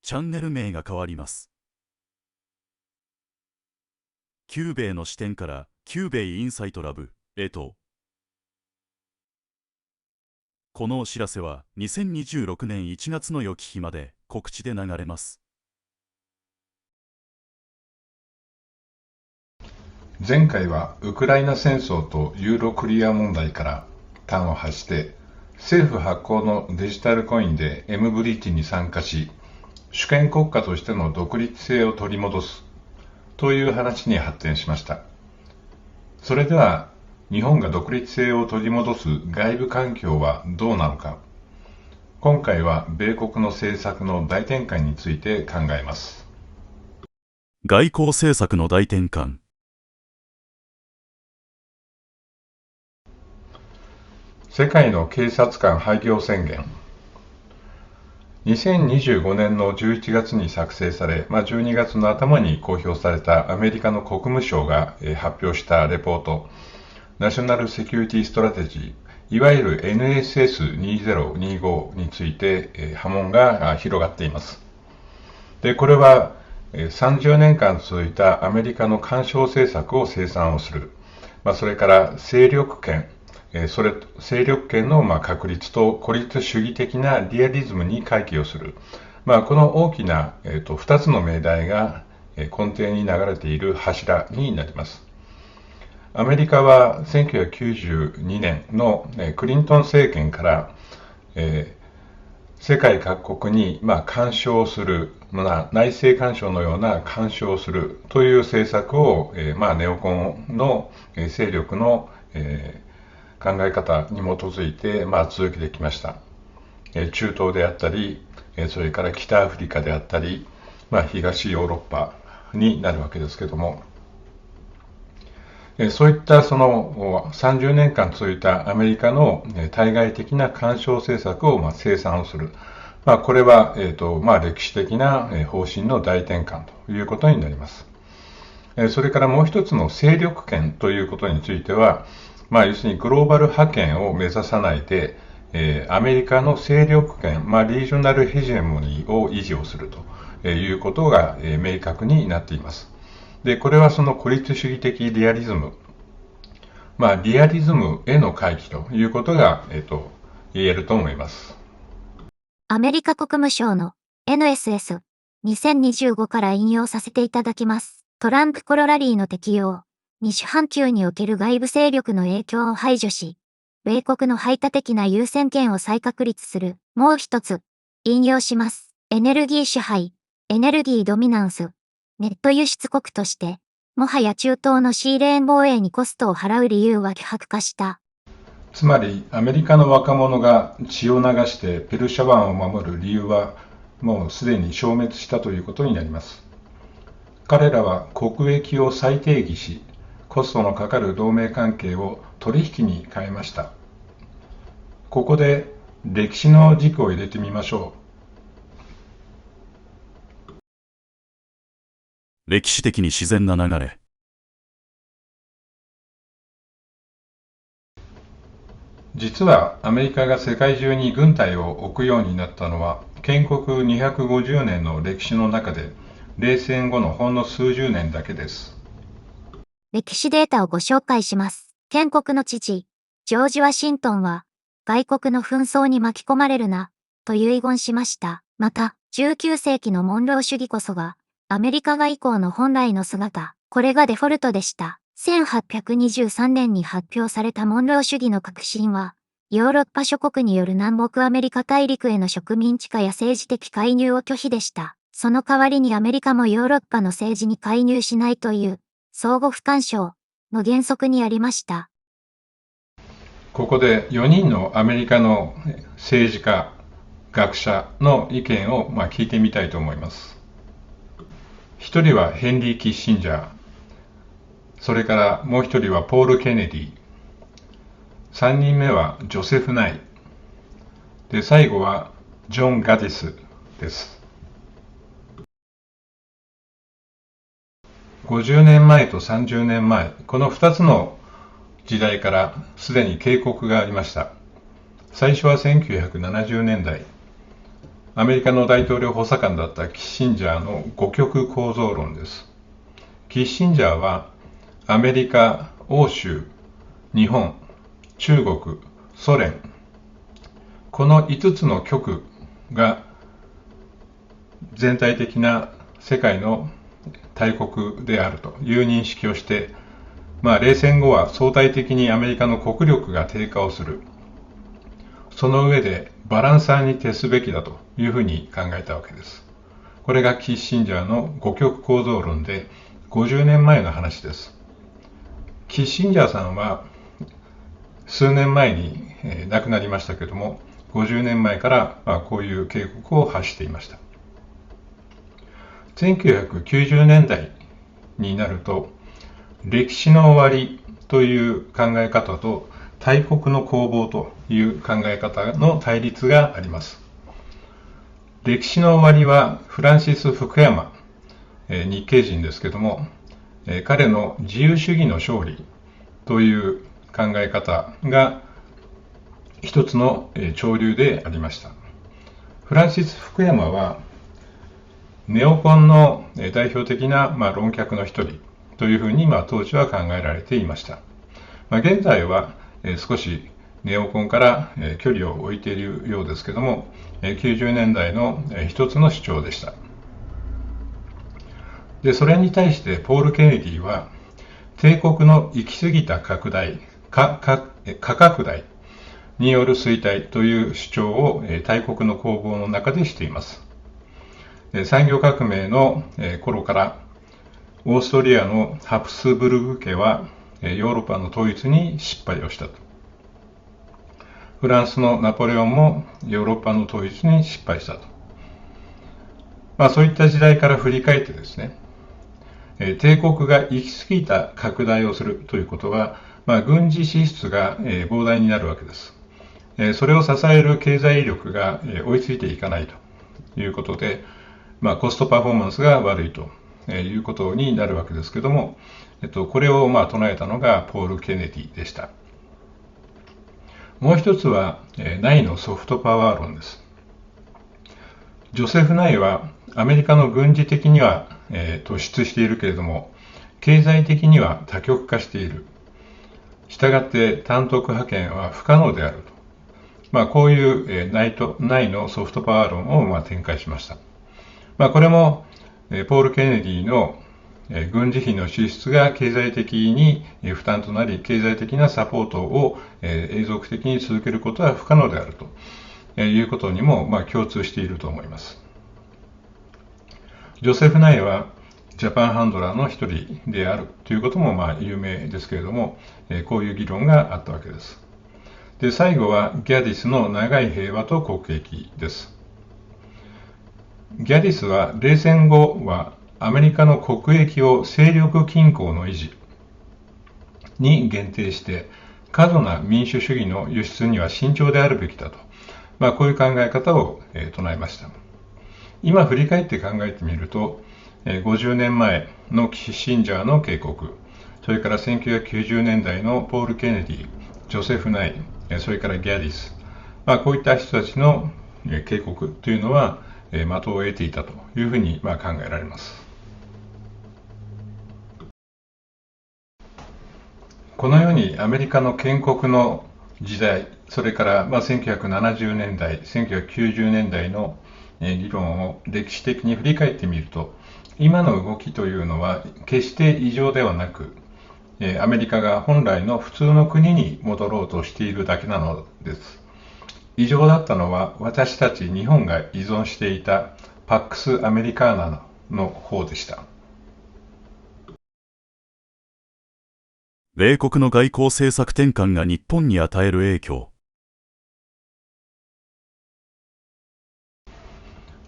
チャンネル名が変わります。キューベイの視点からキューベイインサイトラブへと。このお知らせは2026年1月の良き日まで告知で流れます。前回はウクライナ戦争とユーロクリア問題から端を発して政府発行のデジタルコインで M ブリッジに参加し主権国家としての独立性を取り戻すという話に発展しました。それでは日本が独立性を取り戻す外部環境はどうなのか。今回は米国の政策の大転換について考えます。外交政策の大転換。世界の警察官廃業宣言。2025年の11月に作成され、12月の頭に公表されたアメリカの国務省が発表したレポート、ナショナルセキュリティストラテジー、いわゆる NSS2025 について波紋が広がっています。で、これは30年間続いたアメリカの干渉政策を清算をする、それから勢力圏の確立と孤立主義的なリアリズムに回帰をする、この大きな2つの命題が根底に流れている柱になります。アメリカは1992年のクリントン政権から世界各国に干渉する、内政干渉のような干渉をするという政策をネオコンの勢力の考え方に基づいて続けてきました。中東であったり、それから北アフリカであったり、東ヨーロッパになるわけですけども、そういったその30年間続いたアメリカの対外的な干渉政策を清算をする。これは、歴史的な方針の大転換ということになります。それからもう一つの勢力圏ということについては、要するにグローバル覇権を目指さないで、アメリカの勢力圏、リージョナルヘジェモニーを維持をするということが明確になっています。で、これはその孤立主義的リアリズム、リアリズムへの回帰ということが、言えると思います。アメリカ国務省の NSS2025 から引用させていただきます。トランプコロラリーの適用。西半球における外部勢力の影響を排除し、米国の排他的な優先権を再確立する。もう一つ、引用します。エネルギー支配、エネルギードミナンス、ネット輸出国として、もはや中東のシーレーン防衛にコストを払う理由は希薄化した。つまり、アメリカの若者が血を流してペルシャ湾を守る理由は、もうすでに消滅したということになります。彼らは国益を再定義し、コストのかかる同盟関係を取引に変えました。ここで歴史の軸を入れてみましょう。歴史的に自然な流れ。実はアメリカが世界中に軍隊を置くようになったのは建国250年の歴史の中で冷戦後のほんの数十年だけです。歴史データをご紹介します。建国の父、ジョージ・ワシントンは、外国の紛争に巻き込まれるな、と遺言しました。また、19世紀のモンロー主義こそが、アメリカが以降の本来の姿、これがデフォルトでした。1823年に発表されたモンロー主義の革新は、ヨーロッパ諸国による南北アメリカ大陸への植民地化や政治的介入を拒否でした。その代わりにアメリカもヨーロッパの政治に介入しないという、相互不干渉の原則にありました。ここで4人のアメリカの政治家、学者の意見を聞いてみたいと思います。1人はヘンリー・キッシンジャー、それからもう1人はポール・ケネディ、3人目はジョセフ・ナイ、で最後はジョン・ガディスです。50年前と30年前、この2つの時代からすでに警告がありました。最初は1970年代。アメリカの大統領補佐官だったキッシンジャーの五極構造論です。キッシンジャーはアメリカ、欧州、日本、中国、ソ連、この5つの極が全体的な世界の大国であるという認識をして、冷戦後は相対的にアメリカの国力が低下をする。その上でバランサーに徹すべきだというふうに考えたわけです。これがキッシンジャーの五極構造論で50年前の話です。キッシンジャーさんは数年前に亡くなりましたけれども、50年前からこういう警告を発していました。1990年代になると、歴史の終わりという考え方と大国の攻防という考え方の対立があります。歴史の終わりはフランシス・フクヤマ、日系人ですけども、彼の自由主義の勝利という考え方が一つの潮流でありました。フランシス・フクヤマはネオコンの代表的な論客の一人というふうに当時は考えられていました。現在は少しネオコンから距離を置いているようですけども、90年代の一つの主張でした。で、それに対してポール・ケネディは帝国の行き過ぎた拡大、価拡大による衰退という主張を大国の攻防の中でしています。産業革命の頃からオーストリアのハプスブルグ家はヨーロッパの統一に失敗をしたと。フランスのナポレオンもヨーロッパの統一に失敗したと。そういった時代から振り返ってですね、帝国が行き過ぎた拡大をするということは、軍事支出が膨大になるわけです。それを支える経済力が追いついていかないということで、コストパフォーマンスが悪いということになるわけですけども、これを唱えたのがポール・ケネディでした。もう一つはナイのソフトパワー論です。ジョセフ・ナイはアメリカの軍事的には突出しているけれども、経済的には多極化している。したがって単独覇権は不可能であると。こういうナイのソフトパワー論を展開しました。これもポール・ケネディの軍事費の支出が経済的に負担となり、経済的なサポートを永続的に続けることは不可能であるということにも共通していると思います。ジョセフ・ナイはジャパンハンドラーの一人であるということも有名ですけれども、こういう議論があったわけです。で、最後はギャディスの長い平和と国益です。ギャディスは冷戦後はアメリカの国益を勢力均衡の維持に限定して、過度な民主主義の輸出には慎重であるべきだと、こういう考え方を唱えました。今振り返って考えてみると、50年前のキッシンジャーの警告、それから1990年代のポール・ケネディ、ジョセフ・ナイ、それからギャディス、こういった人たちの警告というのは的を得ていたというふうに考えられます。このようにアメリカの建国の時代、それから1970年代、1990年代の議論を歴史的に振り返ってみると、今の動きというのは決して異常ではなく、アメリカが本来の普通の国に戻ろうとしているだけなのです。異常だったのは私たち日本が依存していたパックス・アメリカーナの方でした。米国の外交政策転換が日本に与える影響。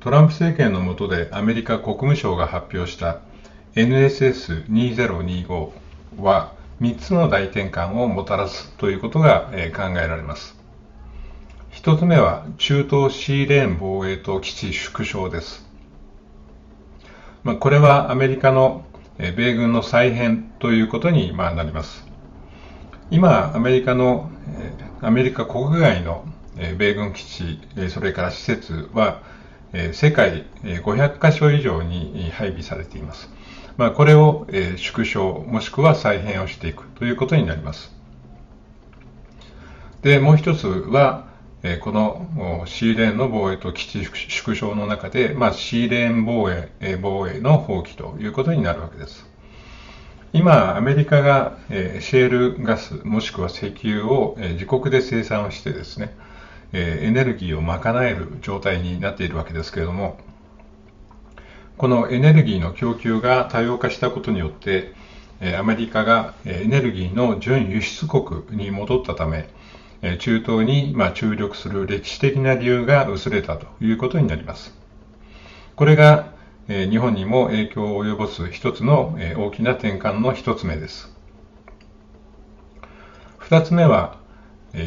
トランプ政権の下でアメリカ国務省が発表した NSS2025 は3つの大転換をもたらすということが考えられます。1つ目は中東シーレーン防衛と基地縮小です。これはアメリカの米軍の再編ということになります。今、アメリカ国外の米軍基地、それから施設は世界500カ所以上に配備されています。これを縮小もしくは再編をしていくということになります。で、もう一つは、このシーレーンの防衛と基地縮小の中で、シーレーン防衛の放棄ということになるわけです。今、アメリカがシェールガスもしくは石油を自国で生産をしてですね、エネルギーを賄える状態になっているわけですけれども、このエネルギーの供給が多様化したことによって、アメリカがエネルギーの準輸出国に戻ったため、中東に注力する歴史的な理由が薄れたということになります。これが日本にも影響を及ぼす一つの大きな転換の一つ目です。二つ目は、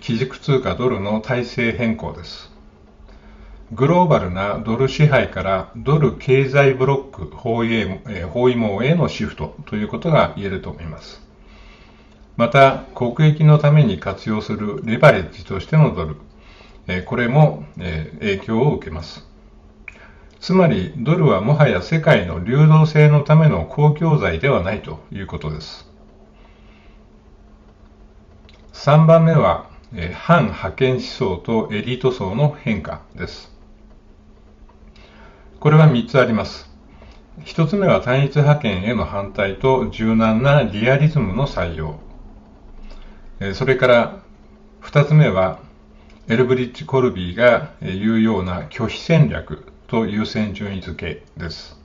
基軸通貨ドルの体制変更です。グローバルなドル支配からドル経済ブロック包囲網へのシフトということが言えると思います。また、国益のために活用するレバレッジとしてのドル、これも影響を受けます。つまり、ドルはもはや世界の流動性のための公共財ではないということです。3番目は、反覇権思想とエリート層の変化です。これは3つあります。1つ目は単一覇権への反対と柔軟なリアリズムの採用。それから2つ目はエルブリッジ・コルビーが言うような拒否戦略と優先順位付けです。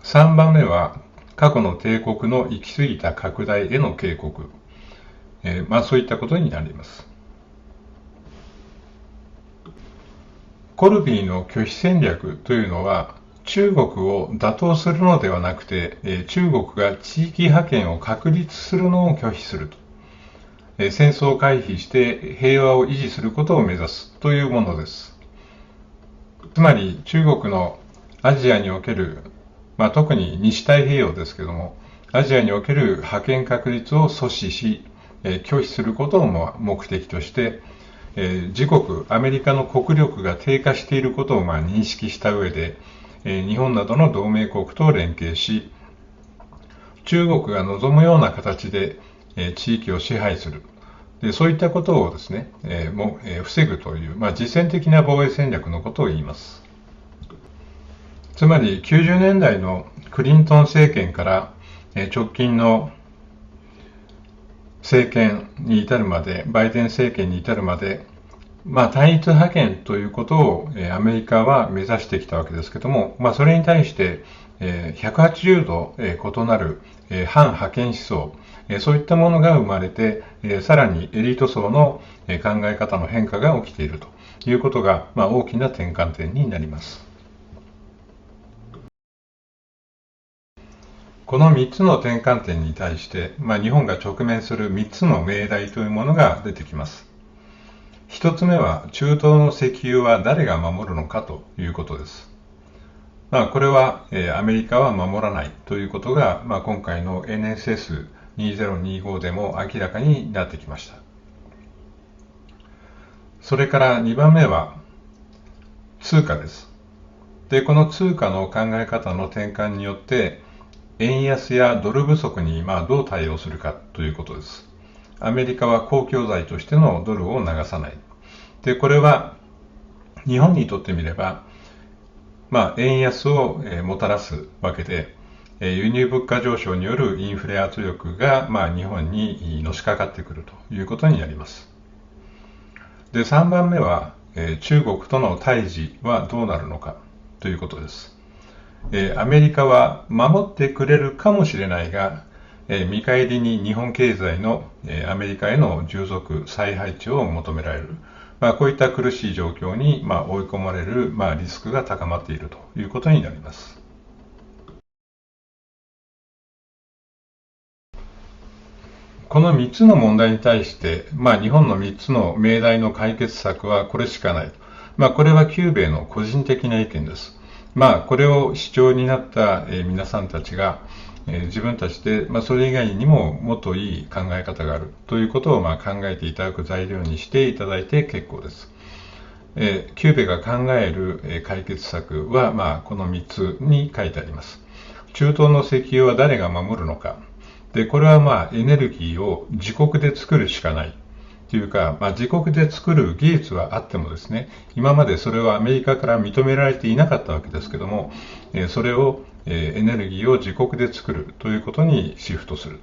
3番目は過去の帝国の行き過ぎた拡大への警告。そういったことになります。コルビーの拒否戦略というのは、中国を打倒するのではなくて、中国が地域覇権を確立するのを拒否すると。戦争を回避して平和を維持することを目指すというものです。つまり中国のアジアにおける、特に西太平洋ですけども、アジアにおける覇権確立を阻止し、拒否することを目的として、自国アメリカの国力が低下していることを認識した上で、日本などの同盟国と連携し、中国が望むような形で地域を支配する。そういったことをですね、防ぐという、実践的な防衛戦略のことを言います。つまり90年代のクリントン政権から直近の政権に至るまで、バイデン政権に至るまで、単一覇権ということをアメリカは目指してきたわけですけども、それに対して180度異なる反覇権思想、そういったものが生まれて、さらにエリート層の考え方の変化が起きているということが、大きな転換点になります。この3つの転換点に対して、日本が直面する3つの命題というものが出てきます。1つ目は、中東の石油は誰が守るのかということです。これは、アメリカは守らないということが、今回の NSS2025 でも明らかになってきました。それから2番目は、通貨です。で、この通貨の考え方の転換によって、円安やドル不足にどう対応するかということです。アメリカは公共財としてのドルを流さない。で、これは日本にとってみれば、円安をもたらすわけで、輸入物価上昇によるインフレ圧力が日本にのしかかってくるということになります。で、3番目は中国との対峙はどうなるのかということです。アメリカは守ってくれるかもしれないが、見返りに日本経済のアメリカへの従属再配置を求められる、こういった苦しい状況に追い込まれるリスクが高まっているということになります。この3つの問題に対して、日本の3つの命題の解決策はこれしかない。これは旧米の個人的な意見です。これを主張になった皆さんたちが自分たちでそれ以外にももっといい考え方があるということを考えていただく材料にしていただいて結構です。キューベが考える解決策は、この3つに書いてあります。中東の石油は誰が守るのか。で、これはエネルギーを自国で作るしかない。というか、自国で作る技術はあってもですね、今までそれはアメリカから認められていなかったわけですけども、それをエネルギーを自国で作るということにシフトする。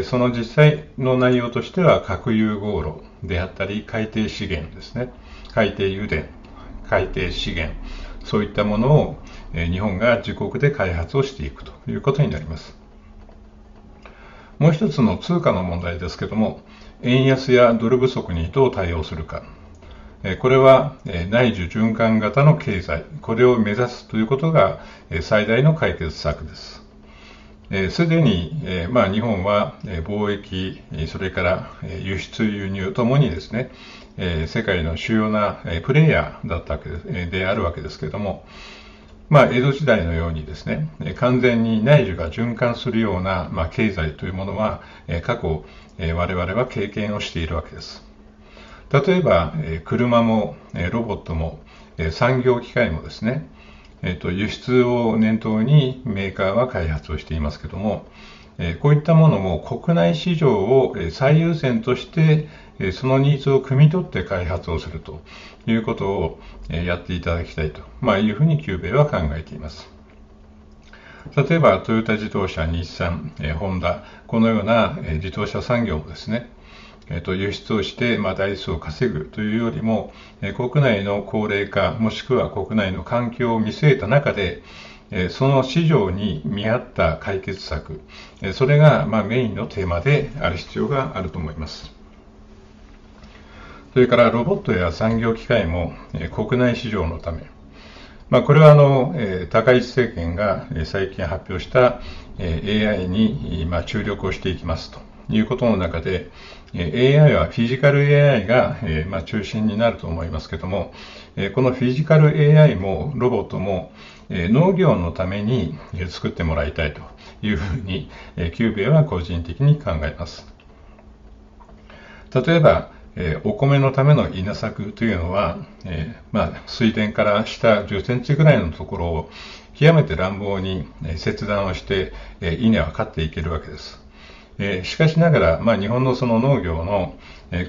その実際の内容としては核融合炉であったり海底資源ですね、海底油田、海底資源、そういったものを日本が自国で開発をしていくということになります。もう一つの通貨の問題ですけども、円安やドル不足にどう対応するか。これは内需循環型の経済、これを目指すということが最大の解決策です。すでに日本は貿易、それから輸出輸入ともにですね、世界の主要なプレイヤーだったわけであるわけですけれども、江戸時代のようにですね、完全に内需が循環するような経済というものは過去我々は経験をしているわけです。例えば車もロボットも産業機械もですね、輸出を念頭にメーカーは開発をしていますけども、こういったものも国内市場を最優先としてそのニーズを汲み取って開発をするということをやっていただきたいというふうにキューベイは考えています。例えばトヨタ自動車、日産、ホンダ、このような自動車産業もですね、輸出をして台数を稼ぐというよりも、国内の高齢化もしくは国内の環境を見据えた中で、その市場に見合った解決策、それがメインのテーマである必要があると思います。それからロボットや産業機械も国内市場のため、これは高市政権が最近発表した AI に注力をしていきますということの中で、AI はフィジカル AI が中心になると思いますけども、このフィジカル AI もロボットも農業のために作ってもらいたいというふうにキューベイは個人的に考えます。例えばお米のための稲作というのは、水田から下10センチぐらいのところを極めて乱暴に切断をして稲は刈っていけるわけです。しかしながら、日本のその農業の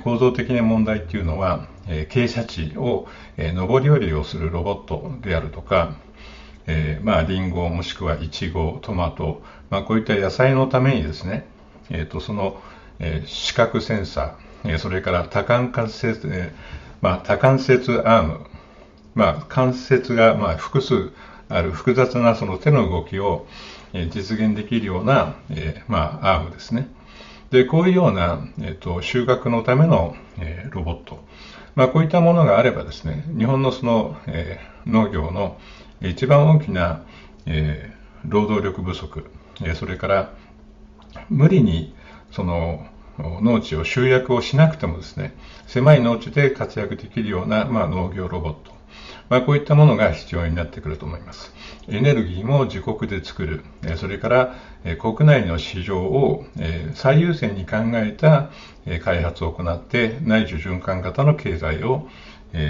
構造的な問題っていうのは、傾斜地を上り下りをするロボットであるとか、リンゴもしくはイチゴ、トマト、こういった野菜のためにですね、その視覚センサー、それから多関節アーム、関節が複数ある複雑なその手の動きを実現できるようなアームですね。で、こういうような収穫のためのロボット、こういったものがあればですね、日本のその農業の一番大きな労働力不足、それから無理にその農地を集約をしなくてもですね、狭い農地で活躍できるような農業ロボット、こういったものが必要になってくると思います。エネルギーも自国で作る、それから国内の市場を最優先に考えた開発を行って内需循環型の経済を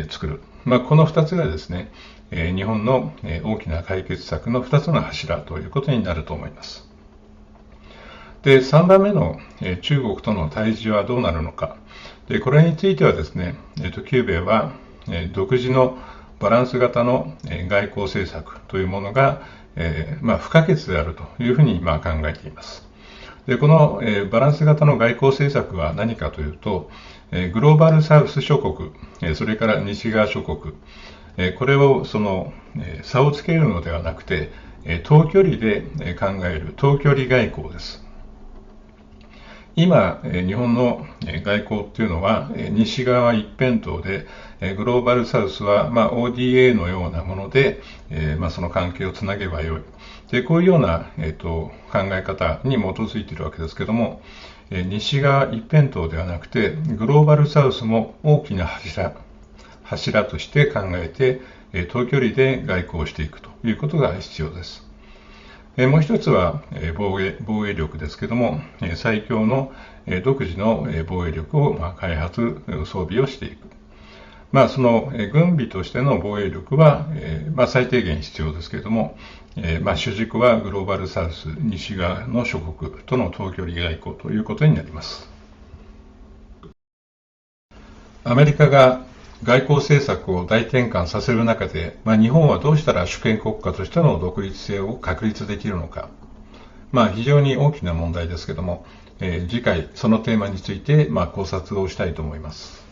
作る。この2つがですね、日本の大きな解決策の2つの柱ということになると思います。で、3番目の中国との対峙はどうなるのか。で、これについてはですね、キューベイは独自のバランス型の外交政策というものが不可欠であるというふうに考えています。で、このバランス型の外交政策は何かというと、グローバルサウス諸国、それから西側諸国、これを差をつけるのではなくて、等距離で考える等距離外交です。今、日本の外交っていうのは西側一辺倒で、グローバルサウスはODA のようなもので、その関係をつなげばよい。で、こういうような、考え方に基づいているわけですけども、西側一辺倒ではなくて、グローバルサウスも大きな柱として考えて、等距離で外交をしていくということが必要です。もう一つは防衛力ですけども、最強の独自の防衛力を開発、装備をしていく。その軍備としての防衛力は、最低限必要ですけれども、主軸はグローバルサウス、西側の諸国との遠距離外交ということになります。アメリカが外交政策を大転換させる中で、日本はどうしたら主権国家としての独立性を確立できるのか、非常に大きな問題ですけれども、次回そのテーマについて考察をしたいと思います。